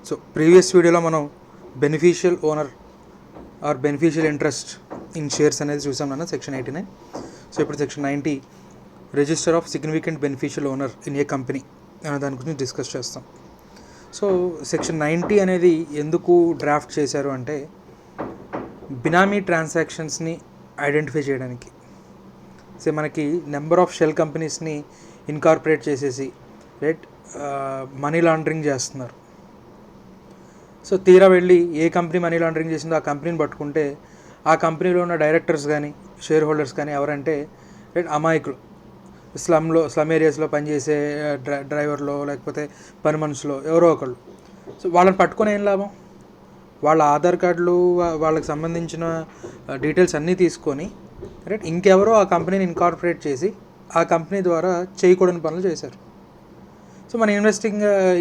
So previous వీడియోలో మనం beneficial owner are beneficial interest in shares అనేది చూసాం నాన్న సెక్షన్ 89. సో ఇప్పుడు section 90 register of significant beneficial owner in a company అనే దాని గురించి డిస్కస్ చేస్తాం. సో సెక్షన్ 90 అనేది ఎందుకు డ్రాఫ్ట్ చేశారు అంటే బినామీ ట్రాన్సాక్షన్స్ని ఐడెంటిఫై చేయడానికి. సో మనకి నెంబర్ ఆఫ్ షెల్ కంపెనీస్ని ఇన్కార్పొరేట్ చేసేసి రైట్ మనీ లాండరింగ్ చేస్తున్నారు. సో తీరా వెళ్ళి ఏ కంపెనీ మనీ లాండరింగ్ చేసిందో ఆ కంపెనీని పట్టుకుంటే ఆ కంపెనీలో ఉన్న డైరెక్టర్స్ కానీ షేర్ హోల్డర్స్ కానీ ఎవరంటే రైట్ అమాయకులు, స్లమ్ ఏరియాస్లో పనిచేసే డ్రైవర్లో లేకపోతే పని మనుషులో ఎవరో ఒకళ్ళు. సో వాళ్ళని పట్టుకొని ఏం లాభం? వాళ్ళ ఆధార్ కార్డులు వాళ్ళకి సంబంధించిన డీటెయిల్స్ అన్నీ తీసుకొని రైట్ ఇంకెవరో ఆ కంపెనీని ఇన్కార్పొరేట్ చేసి ఆ కంపెనీ ద్వారా చేయకూడని పనులు చేశారు. సో మన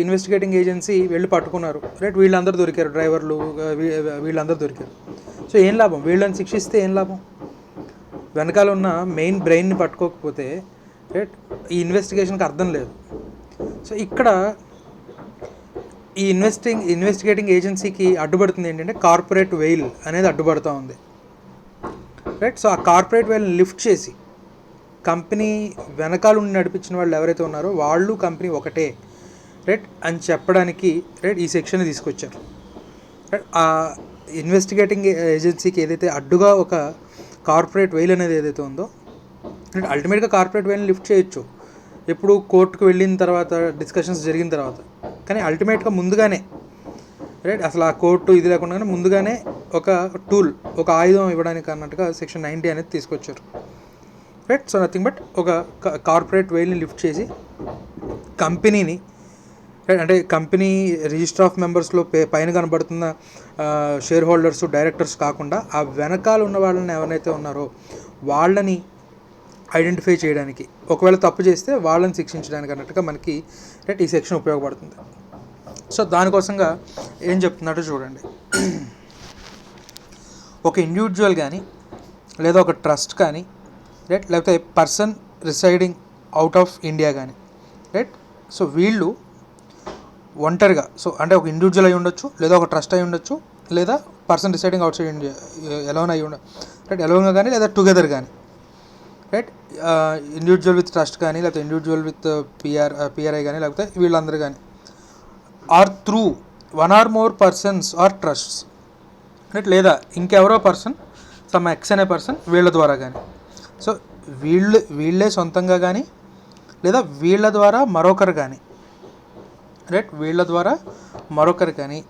ఇన్వెస్టిగేటింగ్ ఏజెన్సీ వెళ్ళి పట్టుకున్నారు. రైట్ వీళ్ళందరూ దొరికారు, డ్రైవర్లు వీళ్ళందరూ దొరికారు. సో ఏం లాభం? వీళ్ళని శిక్షిస్తే ఏం లాభం? వెనకాల ఉన్న మెయిన్ బ్రెయిన్ని పట్టుకోకపోతే రైట్ ఈ ఇన్వెస్టిగేషన్కి అర్థం లేదు. సో ఇక్కడ ఈ ఇన్వెస్టిగేటింగ్ ఏజెన్సీకి అడ్డుపడుతుంది ఏంటంటే కార్పొరేట్ వెయిల్ అనేది అడ్డుపడుతూ ఉంది. రైట్ సో ఆ కార్పొరేట్ వెయిల్ని లిఫ్ట్ చేసి కంపెనీ వెనకాల ఉండి నడిపించిన వాళ్ళు ఎవరైతే ఉన్నారో వాళ్ళు కంపెనీ ఒకటే రైట్ అని చెప్పడానికి రైట్ ఈ సెక్షన్ తీసుకొచ్చారు. రైట్ ఆ ఇన్వెస్టిగేటింగ్ ఏజెన్సీకి ఏదైతే అడ్డుగా ఒక కార్పొరేట్ వెయిల్ అనేది ఏదైతే ఉందో రైట్ అల్టిమేట్గా కార్పొరేట్ వెయిల్ని లిఫ్ట్ చేయొచ్చు ఎప్పుడు కోర్టుకు వెళ్ళిన తర్వాత, డిస్కషన్స్ జరిగిన తర్వాత. కానీ అల్టిమేట్గా ముందుగానే రైట్ అసలు ఆ కోర్టు ఇది లేకుండా ముందుగానే ఒక టూల్, ఒక ఆయుధం ఇవ్వడానికి అన్నట్టుగా సెక్షన్ 90 అనేది తీసుకొచ్చారు. రైట్ సో నథింగ్ బట్ ఒక కార్పొరేట్ వెయిల్ని లిఫ్ట్ చేసి కంపెనీని రైట్ అంటే కంపెనీ రిజిస్టర్ ఆఫ్ మెంబర్స్లో పైన కనబడుతున్న షేర్ హోల్డర్స్, డైరెక్టర్స్ కాకుండా ఆ వెనకాల ఉన్న వాళ్ళని ఎవరైతే ఉన్నారో వాళ్ళని ఐడెంటిఫై చేయడానికి, ఒకవేళ తప్పు చేస్తే వాళ్ళని శిక్షించడానికి అన్నట్టుగా మనకి రైట్ ఈ సెక్షన్ ఉపయోగపడుతుంది. సో దానికోసంగా ఏం చెప్తున్నట్టు చూడండి. ఒక ఇండివిజువల్ కానీ లేదా ఒక ట్రస్ట్ కానీ రైట్ లేకపోతే person residing out of India కానీ రైట్ సో వీళ్ళు ఒంటరిగా, సో అంటే ఒక ఇండివిజువల్ అయి ఉండొచ్చు, లేదా ఒక ట్రస్ట్ అయి ఉండొచ్చు, లేదా person residing out side India alone అయి ఉండొచ్చు రైట్ ఎలోన్గా కానీ లేదా టుగెదర్ కానీ రైట్ ఇండివిజువల్ విత్ ట్రస్ట్ కానీ లేకపోతే ఇండివిజువల్ విత్ పిఆర్ఐ కానీ లేకపోతే వీళ్ళందరూ కానీ or through one or more persons or trusts right లేదా ఇంకెవరో పర్సన్ సమ్ ఎక్స్ అనే పర్సన్ వీళ్ళ ద్వారా కానీ. సో వీళ్ళే సొంతంగా కానీ లేదా వీళ్ళ ద్వారా మరొకరు కానీ రైట్ వీళ్ళ ద్వారా మరొకరు కానీ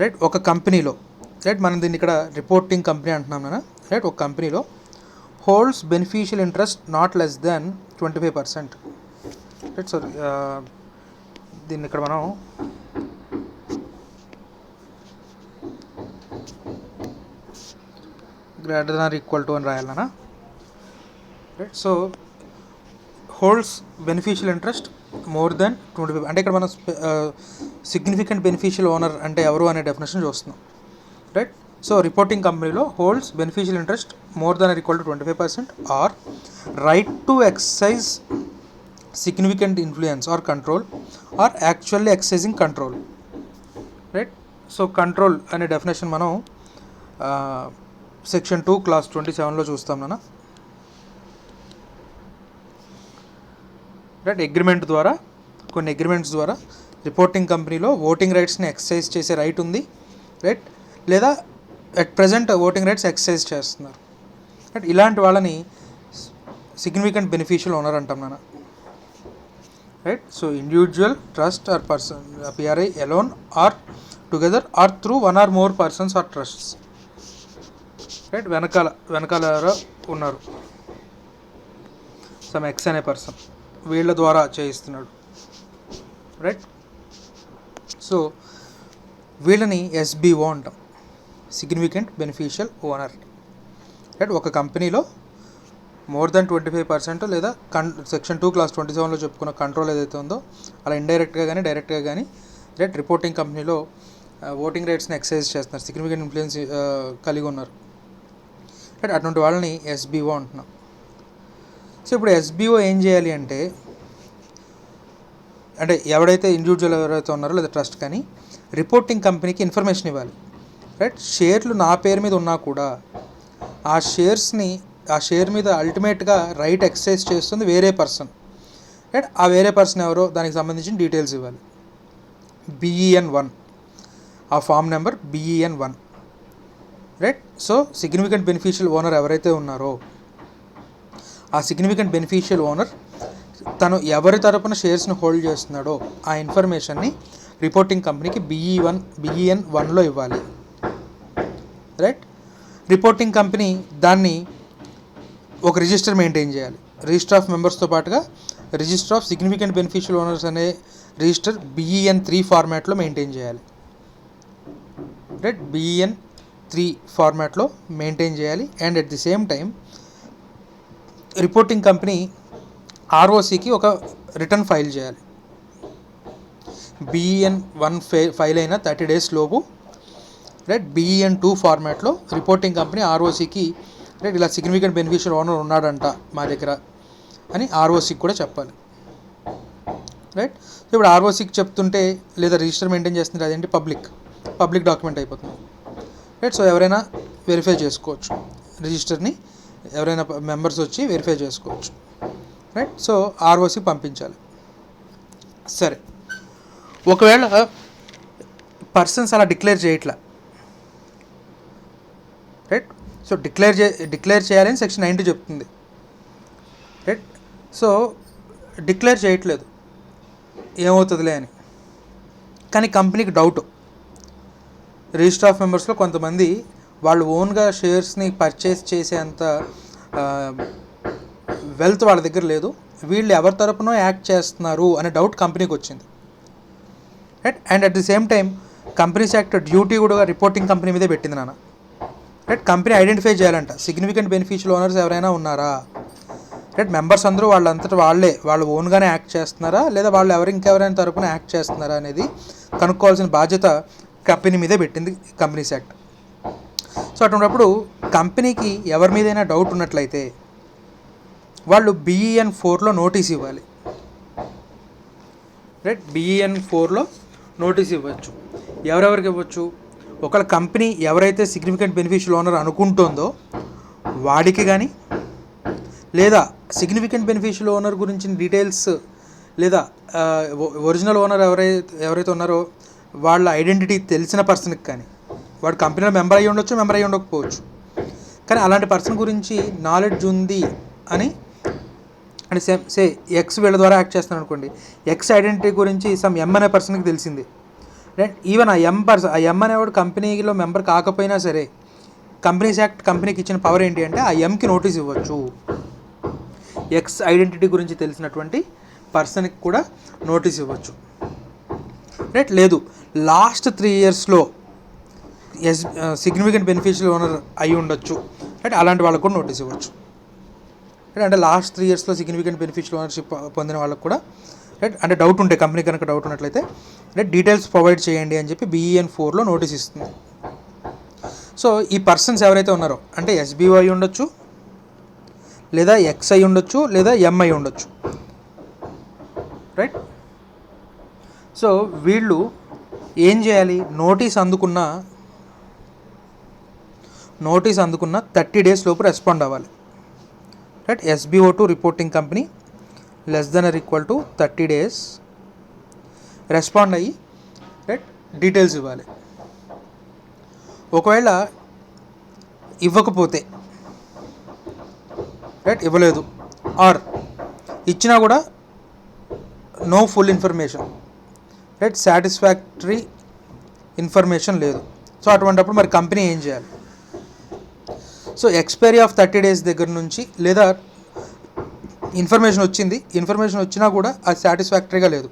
రైట్ ఒక కంపెనీలో రైట్ మనం దీన్ని ఇక్కడ రిపోర్టింగ్ కంపెనీ అంటున్నాం కదా రైట్ ఒక కంపెనీలో holds beneficial interest not less than 25%. Right so దీన్ని ఇక్కడ మనం greater than or equal to అని రాయాలన్నా right. So holds beneficial interest more than 25 అంటే ఇక్కడ మనం సిగ్నిఫికెంట్ బెనిఫిషియల్ ఓనర్ అంటే ఎవరు అనే డెఫినేషన్ చూస్తున్నాం రైట్. సో రిపోర్టింగ్ కంపెనీలో holds beneficial interest more than or equal to 25% or right to excise significant influence or control or actually excising control right. So control అనే definition మనం section 2 clause 27లో చూస్తాం నాన్న రైట్. అగ్రిమెంట్ ద్వారా, కొన్ని agreements ద్వారా reporting కంపెనీలో ఓటింగ్ రైట్స్ని ఎక్సర్సైజ్ చేసే రైట్ ఉంది రైట్, లేదా at present voting rights exercise చేస్తున్నారు రైట్. ఇలాంటి వాళ్ళని సిగ్నిఫికెంట్ బెనిఫిషియల్ ఓనర్ అంటాం నాన్న right. So individual, trust or person PRI alone or together or through one or more persons or trusts right. వెనకాల ఉన్నారు సమ్ ఎక్స్ అనే person, వీళ్ళ ద్వారా చేయిస్తున్నాడు రైట్. సో వీళ్ళని ఎస్బిఓ అంటాం, సిగ్నిఫికెంట్ బెనిఫిషియల్ ఓనర్ రైట్. ఒక కంపెనీలో మోర్ దెన్ 25% లేదా సెక్షన్ 2 క్లాస్ 27లో చెప్పుకున్న కంట్రోల్ ఏదైతే ఉందో అలా ఇండైరెక్ట్గా కానీ డైరెక్ట్గా కానీ రైట్ రిపోర్టింగ్ కంపెనీలో ఓటింగ్ రైట్స్ని ఎక్సర్సైజ్ చేస్తున్నారు, సిగ్నిఫికెంట్ ఇన్ఫ్లుయెన్స్ కలిగి ఉన్నారు రైట్. అటువంటి వాళ్ళని ఎస్బిఓ అంటున్నాం. సో ఇప్పుడు ఎస్బిఓ ఏం చేయాలి అంటే అంటే ఎవరైతే ఇండివిజువల్ ఎవరైతే ఉన్నారో లేదా ట్రస్ట్ కానీ రిపోర్టింగ్ కంపెనీకి ఇన్ఫర్మేషన్ ఇవ్వాలి. రైట్, షేర్లు నా పేరు మీద ఉన్నా కూడా ఆ షేర్ మీద అల్టిమేట్గా రైట్ ఎక్సర్సైజ్ చేస్తుంది వేరే పర్సన్. రైట్, ఆ వేరే పర్సన్ ఎవరో దానికి సంబంధించిన డీటెయిల్స్ ఇవ్వాలి. BEN1 ఆ form number BEN1. Right, so significant beneficial owner ఎవరైతే ఉన్నారో ఆ సిగ్నిఫికెంట్ బెనిఫిషియల్ ఓనర్ తను ఎవరి తరపున షేర్స్ని హోల్డ్ చేస్తున్నాడో ఆ ఇన్ఫర్మేషన్ని రిపోర్టింగ్ కంపెనీకి BEN1లో ఇవ్వాలి. రైట్, రిపోర్టింగ్ కంపెనీ దాన్ని ఒక రిజిస్టర్ మెయింటైన్ చేయాలి. రిజిస్టర్ ఆఫ్ మెంబర్స్తో పాటుగా register of significant beneficial owners అనే రిజిస్టర్ BEN3 ఫార్మాట్లో మెయింటైన్ చేయాలి. రైట్, BEN3 ఫార్మాట్లో మెయింటైన్ చేయాలి. And at the same time reporting company ROCకి ఒక రిటర్న్ ఫైల్ చేయాలి. BEN1 ఫైల్ అయిన 30 days లోపు రైట్ BEN2 ఫార్మాట్లో రిపోర్టింగ్ కంపెనీ ROCకి రైట్ ఇలా సిగ్నిఫికెంట్ బెనిఫిషియల్ ఓనర్ ఉన్నాడంట మా దగ్గర అని ROCకి కూడా చెప్పాలి. రైట్, ఇప్పుడు ROCకి చెప్తుంటే లేదా రిజిస్టర్ మెయింటైన్ చేస్తుంటే అదేంటి పబ్లిక్ డాక్యుమెంట్ అయిపోతుంది. రైట్, సో ఎవరైనా వెరిఫై చేసుకోవచ్చు, రిజిస్టర్ని ఎవరైనా మెంబర్స్ వచ్చి వెరిఫై చేసుకోవచ్చు. రైట్, సో ROCకి పంపించాలి. సరే, ఒకవేళ పర్సన్స్ అలా డిక్లేర్ చేయట్లా, రైట్, సో డిక్లేర్ చేయాలని సెక్షన్ 90 చెప్తుంది. రైట్, సో డిక్లేర్ చేయట్లేదు ఏమవుతుందిలే అని. కానీ కంపెనీకి డౌట్, రిజిస్టర్ ఆఫ్ మెంబర్స్లో కొంతమంది వాళ్ళు ఓన్గా షేర్స్ని పర్చేస్ చేసేంత వెల్త్ వాళ్ళ దగ్గర లేదు, వీళ్ళు ఎవరి తరపునో యాక్ట్ చేస్తున్నారు అనే డౌట్ కంపెనీకి వచ్చింది. Right, and at the same time companies act duty కూడా రిపోర్టింగ్ కంపెనీ మీదే పెట్టింది నాన్న. రైట్, కంపెనీ ఐడెంటిఫై చేయాలంట సిగ్నిఫికెంట్ బెనిఫిషియల్ ఓనర్స్ ఎవరైనా ఉన్నారా. రైట్, మెంబర్స్ అందరూ వాళ్ళంతటా వాళ్ళు ఓన్గానే యాక్ట్ చేస్తున్నారా లేదా వాళ్ళు ఇంకెవరైనా తరపున యాక్ట్ చేస్తున్నారా అనేది కనుక్కోవాల్సిన బాధ్యత కంపెనీ మీదే పెట్టింది కంపెనీస్ యాక్ట్. సో అటువంటిప్పుడు కంపెనీకి ఎవరి మీదైనా డౌట్ ఉన్నట్లయితే వాళ్ళు BEN4లో నోటీస్ ఇవ్వాలి. రైట్, BEN4లో నోటీస్ ఇవ్వచ్చు. ఎవరెవరికి ఇవ్వచ్చు? ఒకవేళ కంపెనీ ఎవరైతే సిగ్నిఫికెంట్ బెనిఫిషియల్ ఓనర్ అనుకుంటుందో వాడికి కానీ, లేదా సిగ్నిఫికెంట్ బెనిఫిషియల్ ఓనర్ గురించిన డీటెయిల్స్ లేదా ఒరిజినల్ ఓనర్ ఎవరైతే ఉన్నారో వాళ్ళ ఐడెంటిటీ తెలిసిన పర్సన్కి కానీ, వాడు కంపెనీలో మెంబర్ అయ్యి ఉండొచ్చు, మెంబర్ అయ్యి ఉండకపోవచ్చు, కానీ అలాంటి పర్సన్ గురించి నాలెడ్జ్ ఉంది అని అంటే సే ఎక్స్ వీళ్ళ ద్వారా యాక్ట్ చేస్తున్నాను అనుకోండి, ఎక్స్ ఐడెంటిటీ గురించి సమ్ M అనే పర్సన్కి తెలిసింది. రైట్, ఈవెన్ ఆ M అనేవాడు కంపెనీలో మెంబర్ కాకపోయినా సరే కంపెనీస్ యాక్ట్ కంపెనీకి ఇచ్చిన పవర్ ఏంటి అంటే ఆ Mకి నోటీస్ ఇవ్వచ్చు. ఎక్స్ ఐడెంటిటీ గురించి తెలిసినటువంటి పర్సన్కి కూడా నోటీస్ ఇవ్వచ్చు. రైట్, లేదు లాస్ట్ 3 yearsలో సిగ్నిఫికెంట్ బెనిఫిషియల్ ఓనర్ అయి ఉండొచ్చు, రైట్, అలాంటి వాళ్ళకు కూడా నోటీస్ ఇవ్వచ్చు. రైట్, అంటే లాస్ట్ 3 yearsలో సిగ్నిఫికెంట్ బెనిఫిషియల్ ఓనర్షిప్ పొందిన వాళ్ళకు కూడా రైట్, అంటే డౌట్ ఉంటే కంపెనీ కనుక డౌట్ ఉన్నట్లయితే రైట్ డీటెయిల్స్ ప్రొవైడ్ చేయండి అని చెప్పి BEN4లో నోటీస్ ఇస్తుంది. సో ఈ పర్సన్స్ ఎవరైతే ఉన్నారో అంటే SBO అయి ఉండొచ్చు, లేదా X అయి ఉండొచ్చు, లేదా M అయి ఉండొచ్చు. రైట్, సో వీళ్ళు ఏం చేయాలి? నోటీస్ అందుకున్న 30 days లోపు రెస్పాండ్ అవ్వాలి. Right, SBO to reporting company <= 30 days respond అయ్యి రైట్ డీటెయిల్స్ ఇవ్వాలి. ఒకవేళ ఇవ్వకపోతే రైట్ ఇవ్వలేదు ఆర్ ఇచ్చినా కూడా no full information, right satisfactory information లేదు. సో అటువంటిప్పుడు మరి కంపెనీ ఏం చేయాలి? సో ఎక్స్పైరీ ఆఫ్ 30 days దగ్గర నుంచి, లేదా ఇన్ఫర్మేషన్ వచ్చినా కూడా అది సాటిస్ఫాక్టరీగా లేదు,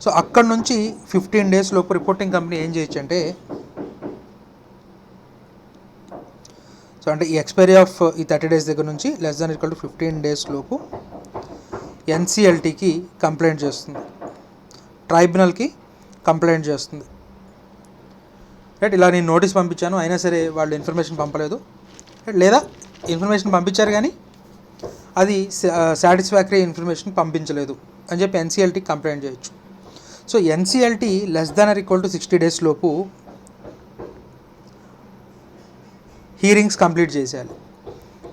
సో అక్కడ నుంచి 15 days లోపు రిపోర్టింగ్ కంపెనీ ఏం చేయొచ్చు అంటే, సో అంటే ఈ ఎక్స్పైరీ ఆఫ్ ఈ 30 days దగ్గర నుంచి <= 15 days లోపు NCLTకి కంప్లైంట్ చేస్తుంది, ట్రైబ్యునల్కి కంప్లైంట్ చేస్తుంది. రైట్, ఇలా నేను నోటీస్ పంపించాను అయినా సరే వాళ్ళు ఇన్ఫర్మేషన్ పంపలేదు, లేదా ఇన్ఫర్మేషన్ పంపించారు కానీ అది సాటిస్ఫాక్టరీ ఇన్ఫర్మేషన్ పంపించలేదు అని చెప్పి NCLTకి కంప్లైంట్ చేయొచ్చు. So NCLT less than or equal to 60 days లోపు హీరింగ్స్ కంప్లీట్ చేసేయాలి,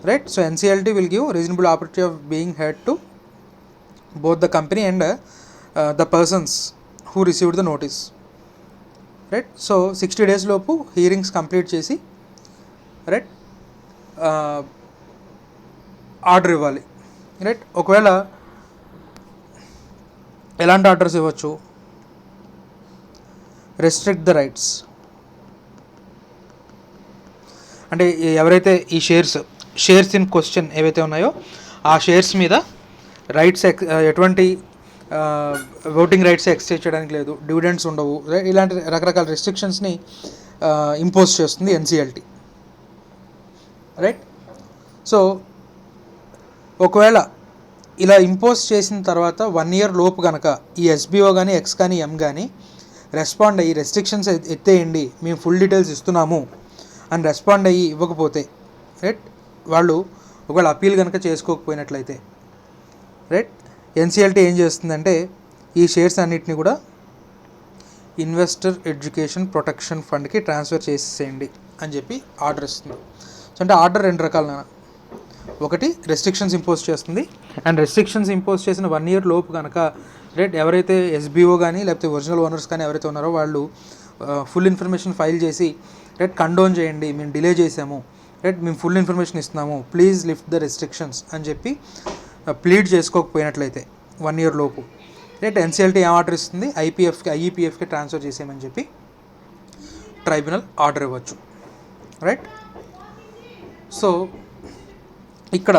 right. So NCLT will give reasonable opportunity of being head to both the company and the persons who received the notice, right. So 60 days లోపు hearings complete చేసి, right, order ఇవ్వాలి, right. ఒకవేళ ఎలాంటి orders ఇవ్వచ్చు? Restrict the rights, అంటే ఎవరైతే ఈ shares in question ఏవైతే ఉన్నాయో ఆ షేర్స్ మీద రైట్స్ ఎటువంటి ఓటింగ్ రైట్స్ ఎక్సైజ్ చేయడానికి లేదు, డివిడెండ్స్ ఉండవు, ఇలాంటి రకరకాల రెస్ట్రిక్షన్స్ని ఇంపోజ్ చేస్తుంది ఎన్సిఎల్టీ, రైట్. సో ఒకవేళ ఇలా ఇంపోజ్ చేసిన తర్వాత 1 year లోపు కనుక ఈ ఎస్బీఓ కానీ ఎక్స్ కానీ ఎం కానీ రెస్పాండ్ అయ్యి రెస్ట్రిక్షన్స్ ఎత్తేయండి, మేము ఫుల్ డీటెయిల్స్ ఇస్తున్నాము అని రెస్పాండ్ అయ్యి ఇవ్వకపోతే, రైట్, వాళ్ళు ఒకవేళ అప్పీల్ కనుక చేసుకోకపోయినట్లయితే, రైట్, ఎన్సిఎల్టీ ఏం చేస్తుందంటే ఈ షేర్స్ అన్నిటిని కూడా ఇన్వెస్టర్ ఎడ్యుకేషన్ ప్రొటెక్షన్ ఫండ్కి ట్రాన్స్ఫర్ చేసేయండి అని చెప్పి ఆర్డర్ ఇస్తుంది. సో అంటే ఆర్డర్ 2 రకాలు నాన్న. ఒకటి రెస్ట్రిక్షన్స్ ఇంపోజ్ చేస్తుంది, అండ్ రెస్ట్రిక్షన్స్ ఇంపోజ్ చేసిన 1 year లోపు కనుక, రైట్, ఎవరైతే ఎస్బీఓ కానీ లేకపోతే ఒరిజినల్ ఓనర్స్ కానీ ఎవరైతే ఉన్నారో వాళ్ళు ఫుల్ ఇన్ఫర్మేషన్ ఫైల్ చేసి, రైట్, కండోన్ చేయండి, మేము డిలే చేసాము, రైట్, మేము ఫుల్ ఇన్ఫర్మేషన్ ఇస్తున్నాము, ప్లీజ్ లిఫ్ట్ ద రెస్ట్రిక్షన్స్ అని చెప్పి ప్లీడ్ చేసుకోకపోయినట్లయితే 1 year లోపు, రైట్, ఎన్సిఎల్టీ ఏం ఆర్డర్ ఇస్తుంది? ఐఈపీఎఫ్కి ట్రాన్స్ఫర్ చేసేయమని చెప్పి ట్రైబ్యునల్ ఆర్డర్ ఇవ్వచ్చు, రైట్. సో ఇక్కడ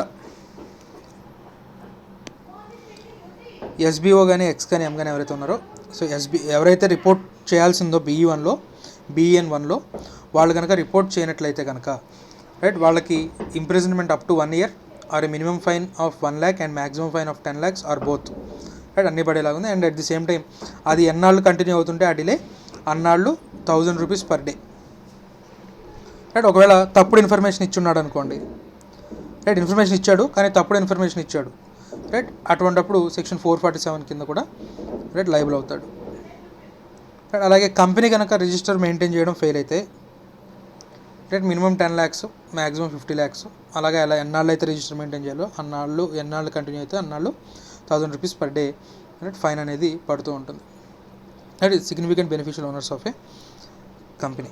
ఎస్బీఓ కానీ ఎక్స్ కానీ ఎం కానీ ఎవరైతే ఉన్నారో, సో ఎవరైతే రిపోర్ట్ చేయాల్సిందో BEN1లో వాళ్ళు కనుక రిపోర్ట్ చేయనట్లయితే కనుక, రైట్, వాళ్ళకి imprisonment up to 1 year or minimum fine of 1 lakh and maximum fine of 10 lakhs or both, right, అన్నీ పడేలాగా ఉంది. And at the same time అది ఎన్నాళ్ళు కంటిన్యూ అవుతుంటే ఆ డిలే అన్నాళ్ళు 1000 rupees per day, రైట్. ఒకవేళ తప్పుడు ఇన్ఫర్మేషన్ ఇచ్చున్నాడు అనుకోండి, రైట్, ఇన్ఫర్మేషన్ ఇచ్చాడు కానీ తప్పుడు ఇన్ఫర్మేషన్ ఇచ్చాడు, రైట్, అటువంటప్పుడు సెక్షన్ 447 కింద కూడా, రైట్, లైబుల్ అవుతాడు, రైట్. అలాగే కంపెనీ కనుక రిజిస్టర్ మెయింటైన్ చేయడం ఫెయిల్ అయితే, right, minimum 10 lakhs maximum 50 lakhs, అలాగే అలా ఎన్నాళ్ళు అయితే రిజిస్టర్ మెయింటైన్ చేయాలో ఎన్నాళ్ళు కంటిన్యూ అయితే అన్నాళ్ళు 1000 rupees per day, right, fine అనేది పడుతూ ఉంటుంది. Right, significant beneficial owners of A company.